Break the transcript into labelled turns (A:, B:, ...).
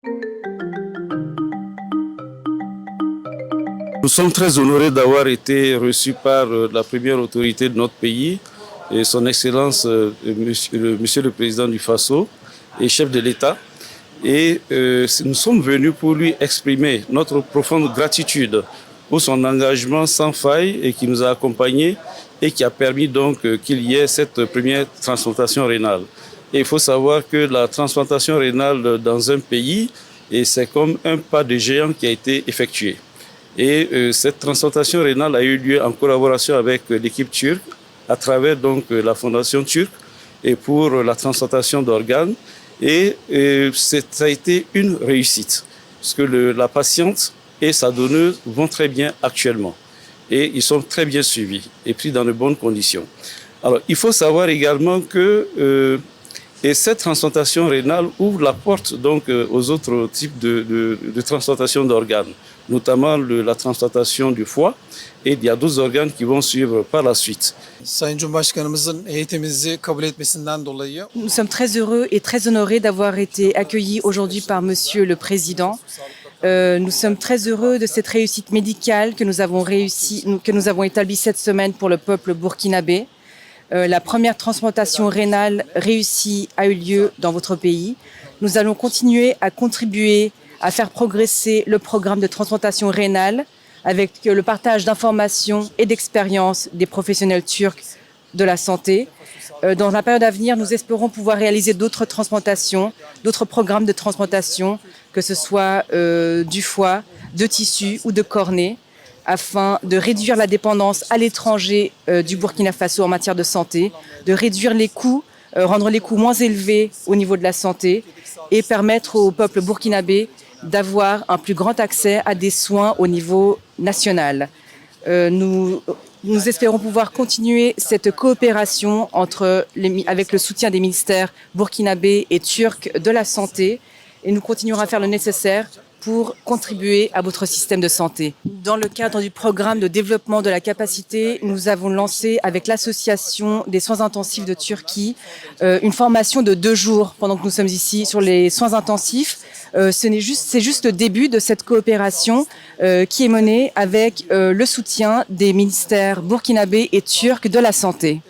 A: Nous sommes très honorés d'avoir été reçus par la première autorité de notre pays, et son Excellence Monsieur le Président du Faso et chef de l'État. Et nous sommes venus pour lui exprimer notre profonde gratitude pour son engagement sans faille et qui nous a accompagnés et qui a permis donc qu'il y ait cette première transplantation rénale. Et il faut savoir que la transplantation rénale dans un pays, c'est comme un pas de géant qui a été effectué. Et cette transplantation rénale a eu lieu en collaboration avec l'équipe turque à travers donc la fondation turque et pour la transplantation d'organes. Et ça a été une réussite parce que la patiente et sa donneuse vont très bien actuellement et ils sont très bien suivis et pris dans de bonnes conditions. Alors il faut savoir également que cette transplantation rénale ouvre la porte donc aux autres types de transplantation d'organes, notamment la transplantation du foie, et il y a d'autres organes qui vont suivre par la suite.
B: Sayın Cumhurbaşkanımızın heyetimizi kabul etmesinden dolayı
C: Nous sommes très heureux et très honorés d'avoir été accueillis aujourd'hui par Monsieur le Président. Nous sommes très heureux de cette réussite médicale que nous avons établie cette semaine pour le peuple burkinabé. La première transplantation rénale réussie a eu lieu dans votre pays. Nous allons continuer à contribuer à faire progresser le programme de transplantation rénale avec le partage d'informations et d'expériences des professionnels turcs de la santé. Dans la période à venir, nous espérons pouvoir réaliser d'autres transplantations, d'autres programmes de transplantation, que ce soit du foie, de tissu ou de cornée, afin de réduire la dépendance à l'étranger du Burkina Faso en matière de santé, de réduire les coûts, rendre les coûts moins élevés au niveau de la santé et permettre au peuple burkinabé d'avoir un plus grand accès à des soins au niveau national. Nous espérons pouvoir continuer cette coopération avec le soutien des ministères burkinabés et turcs de la santé et nous continuerons à faire le nécessaire pour contribuer à votre système de santé. Dans le cadre du programme de développement de la capacité, nous avons lancé avec l'Association des soins intensifs de Turquie une formation de 2 jours pendant que nous sommes ici sur les soins intensifs. C'est juste le début de cette coopération qui est menée avec le soutien des ministères burkinabés et turcs de la santé.